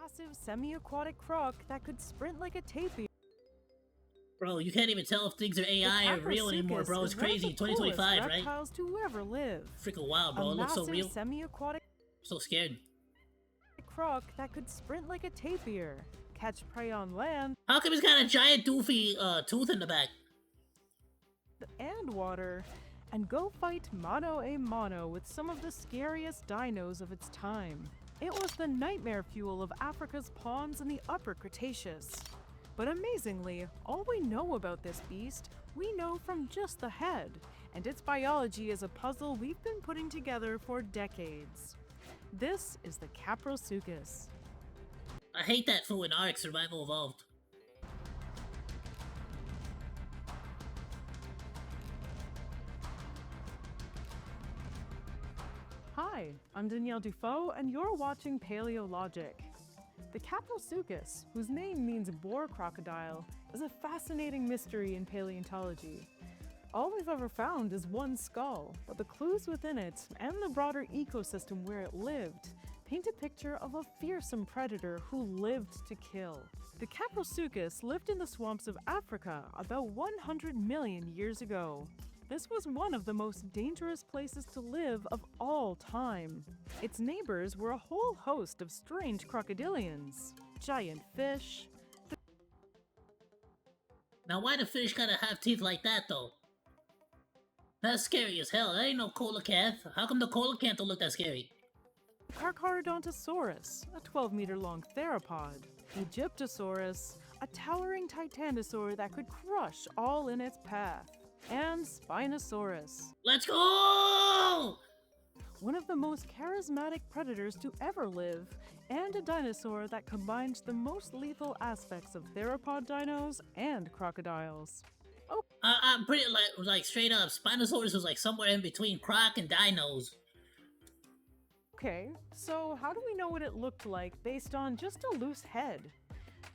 massive semi-aquatic croc that could sprint like a tapir. Bro, you can't even tell if things are AI or real anymore, bro. It's crazy. 2025, right? Reptiles to ever live. Freaking wild, bro. A It looks so massive real. semi-aquatic So scared. croc that could sprint like a tapir, catch prey on land How come he's got a giant doofy tooth in the back? and water, and go fight mano a mano with some of the scariest dinos of its time. It was the nightmare fuel of Africa's ponds in the Upper Cretaceous. But amazingly, all we know about this beast, we know from just the head, and its biology is a puzzle we've been putting together for decades. This is the Caprosuchus. I hate that fool in Ark Survival Evolved. Hi, I'm Danielle Dufault, and you're watching Paleologic. The Caprosuchus, whose name means boar crocodile, is a fascinating mystery in paleontology. All we've ever found is one skull, but the clues within it and the broader ecosystem where it lived paint a picture of a fearsome predator who lived to kill. The Caprosuchus lived in the swamps of Africa about 100 million years ago. This was one of the most dangerous places to live of all time. Its neighbors were a whole host of strange crocodilians, giant fish. Now why the fish gotta have teeth like that, though? That's scary as hell. That ain't no coelacanth. How come the coelacanth don't look that scary? Carcharodontosaurus, a 12-meter-long theropod. Egyptosaurus, a towering titanosaur that could crush all in its path. And Spinosaurus. Let's go! One of the most charismatic predators to ever live, and a dinosaur that combines the most lethal aspects of theropod dinos and crocodiles. Oh, I'm pretty like straight up. Spinosaurus was like somewhere in between Croc and Dinos. okay, so how do we know what it looked like based on just a loose head?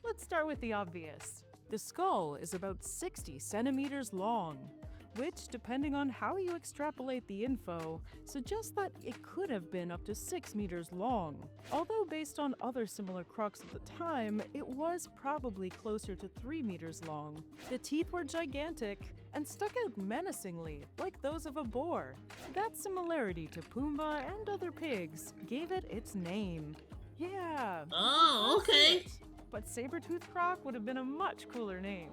Let's start with the obvious. The skull is about 60 centimeters long, which, depending on how you extrapolate the info, suggests that it could have been up to 6 meters long. Although based on other similar crocs of the time, it was probably closer to 3 meters long. The teeth were gigantic and stuck out menacingly, like those of a boar. That similarity to Pumbaa and other pigs gave it its name. Yeah. Oh, okay. That's it. But saber-toothed croc would have been a much cooler name.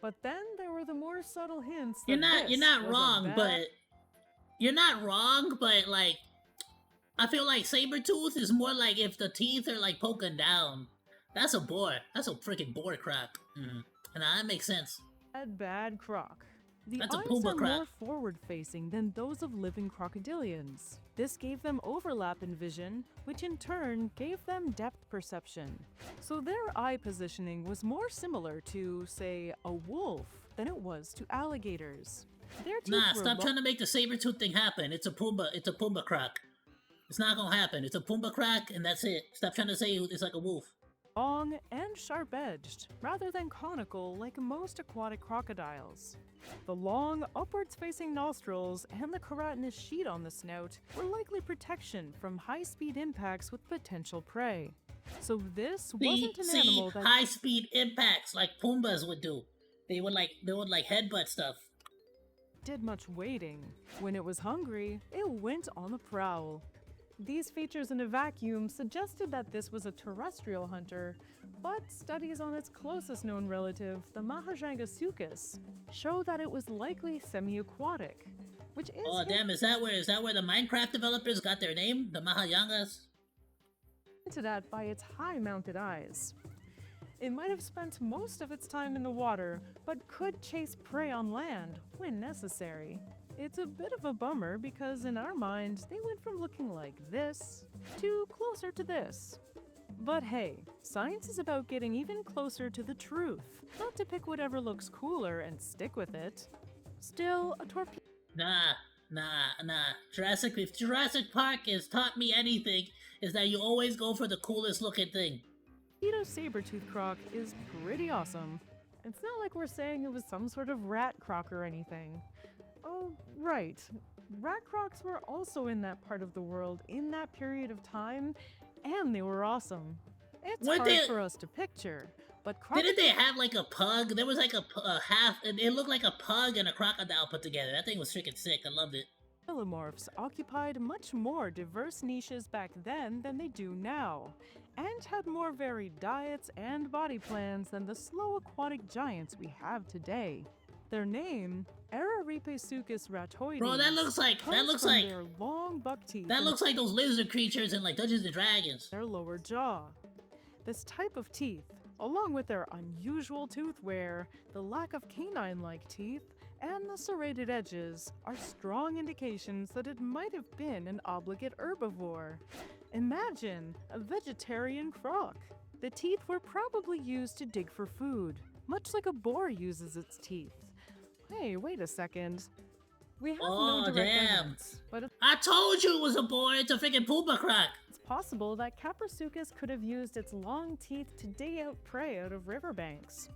But then there were the more subtle hints that You're not wrong, but like I feel like Sabertooth is more like if the teeth are like poking down. That's a boar. That's a freaking boar croc. And that makes sense. Bad croc. The That's a eyes Pumbaa are croc. more forward-facing than those of living crocodilians. This gave them overlap in vision, which in turn gave them depth perception. So their eye positioning was more similar to, say, a wolf than it was to alligators. Their teeth Nah, were stop trying to make the Sabertooth thing happen. It's a Pumbaa croc. It's not gonna happen. It's a Pumbaa croc, and that's it. Stop trying to say it's like a wolf. long and sharp-edged, rather than conical like most aquatic crocodiles. The long, upwards-facing nostrils and the keratinous sheet on the snout were likely protection from high-speed impacts with potential prey. So this wasn't an animal that high-speed impacts like Pumbas would do. They would like headbutt stuff. did much wading. When it was hungry, it went on the prowl. These features in a vacuum suggested that this was a terrestrial hunter, but studies on its closest known relative, the Mahajangasuchus, show that it was likely semi-aquatic, which is Oh damn! Is that where the Minecraft developers got their name? The Mahayangas? hinted at by its high-mounted eyes. It might have spent most of its time in the water, but could chase prey on land when necessary. It's a bit of a bummer because in our mind, they went from looking like this to closer to this. But hey, science is about getting even closer to the truth, not to pick whatever looks cooler and stick with it. Still, a torpedo Nah. If Jurassic Park has taught me anything, is that you always go for the coolest looking thing. saber-tooth croc is pretty awesome. It's not like we're saying it was some sort of rat croc or anything. Oh, right. Rat crocs were also in that part of the world in that period of time, and they were awesome. It's Weren't hard they? for us to picture, but Didn't they have like a pug? There was like a half. It looked like a pug and a crocodile put together. That thing was freaking sick. I loved it. crocodilomorphs occupied much more diverse niches back then than they do now, and had more varied diets and body plans than the slow aquatic giants we have today. Their name, Araripesuchus ratoides, Bro, that looks like comes from their long buck teeth that and looks like those lizard creatures in like Dungeons and Dragons. their lower jaw. This type of teeth, along with their unusual tooth wear, the lack of canine-like teeth, and the serrated edges, are strong indications that it might have been an obligate herbivore. Imagine a vegetarian croc. The teeth were probably used to dig for food, much like a boar uses its teeth. Hey, wait a second. We have no direct evidence, but I told you it was a boar. It's a freaking poopa croc. it's possible that Caprosuchus could have used its long teeth to dig out prey out of riverbanks.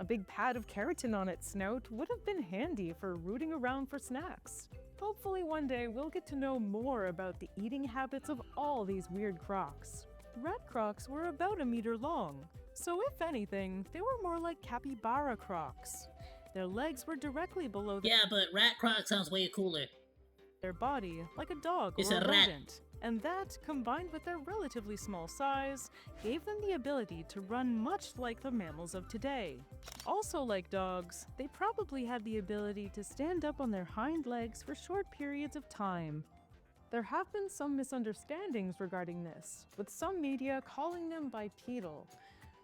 A big pad of keratin on its snout would have been handy for rooting around for snacks. Hopefully one day we'll get to know more about the eating habits of all these weird crocs. Rat crocs were about a meter long, so if anything, they were more like capybara crocs. Their legs were directly below Yeah, but rat croc sounds way cooler. their body, like a dog It's or a a rat. rodent. And that, combined with their relatively small size, gave them the ability to run much like the mammals of today. Also like dogs, they probably had the ability to stand up on their hind legs for short periods of time. There have been some misunderstandings regarding this, with some media calling them bipedal.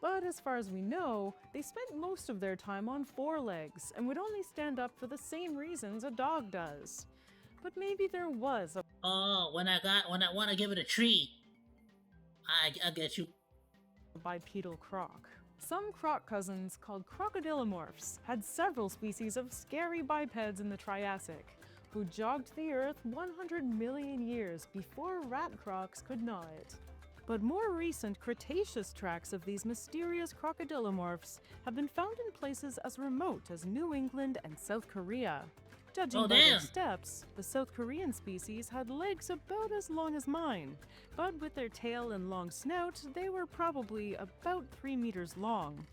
But as far as we know, they spent most of their time on four legs and would only stand up for the same reasons a dog does. But maybe there was a Oh, when I want to give it a treat, I get you. bipedal croc. Some croc cousins, called crocodilomorphs, had several species of scary bipeds in the Triassic, who jogged the Earth 100 million years before rat crocs could gnaw it. But more recent Cretaceous tracks of these mysterious crocodilomorphs have been found in places as remote as New England and South Korea. Judging Oh, by their damn. steps, the South Korean species had legs about as long as mine, but with their tail and long snout, they were probably about 3 meters long.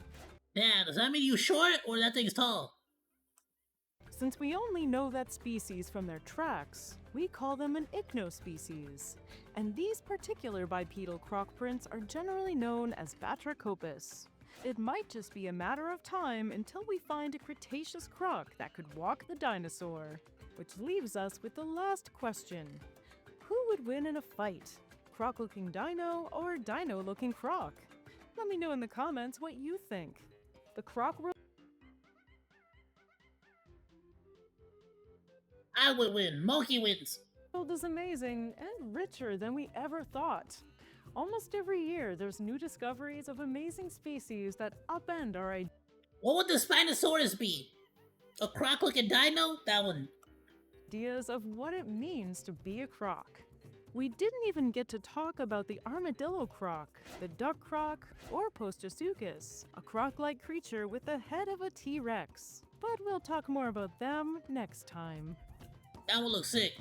Damn, does that mean you short or that thing's tall? Since we only know that species from their tracks, we call them an ichnospecies. And these particular bipedal croc prints are generally known as Batrachopus. It might just be a matter of time until we find a Cretaceous croc that could walk the dinosaur. Which leaves us with the last question. Who would win in a fight? Croc-looking dino or dino-looking croc? Let me know in the comments what you think. The croc world I would win. Monke wins. is amazing and richer than we ever thought. Almost every year, there's new discoveries of amazing species that upend our What would the Spinosaurus be? A croc-looking dino? That one. ideas of what it means to be a croc. We didn't even get to talk about the armadillo croc, the duck croc, or Postosuchus, a croc-like creature with the head of a T-Rex. But we'll talk more about them next time. That one looks sick.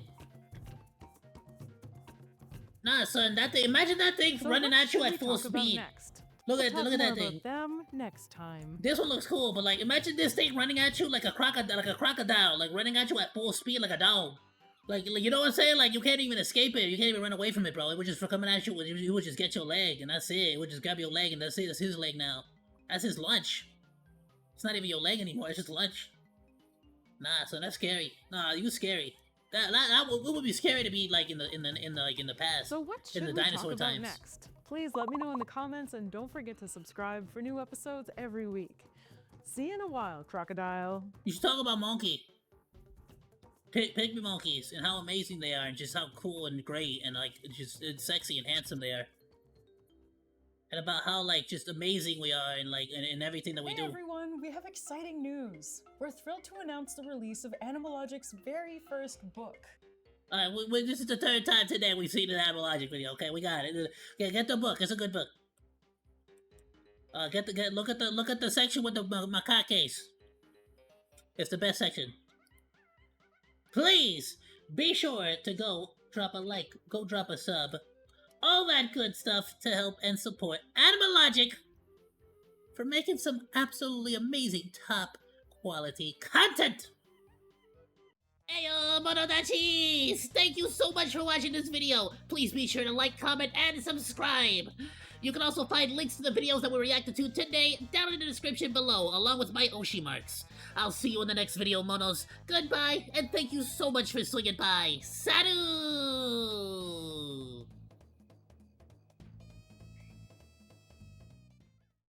Nah, son, that thing. Imagine that thing So running what at you should at we full talk about speed. next? Look We'll at talk that more thing. about them next time. This one looks cool, but like, imagine this thing running at you like a crocodile, like running at you at full speed like a dog. Like you know what I'm saying? Like you can't even escape it. You can't even run away from it, bro. It would just coming at you. It would just get your leg, and that's it. It would just grab your leg, and that's it. That's his leg now. That's his lunch. It's not even your leg anymore. It's just lunch. Nah, son, that's scary. Nah, you scary. That would be scary to be like in the past. So what should in the we dinosaur talk about times. next? Please let me know in the comments and don't forget to subscribe for new episodes every week. See you in a while, crocodile. You should talk about Monke. Pygmy monkeys and how amazing they are, and just how cool and great and like just sexy and handsome they are. And about how like just amazing we are and like in everything that we Hey do. everyone, we have exciting news. We're thrilled to announce the release of Animalogic's very first book. Alright, this is the third time today we've seen an Animalogic video. Okay, we got it. Okay, get the book. It's a good book. Look at the section with the macaques. It's the best section. Please be sure to go drop a like, go drop a sub, all that good stuff to help and support Animalogic for making some absolutely amazing top quality content. Ayoo, Monodachis! Thank you so much for watching this video. Please be sure to like, comment, and subscribe. You can also find links to the videos that we reacted to today down in the description below, along with my Oshi marks. I'll see you in the next video, Monos. Goodbye, and thank you so much for swinging by. Sadu!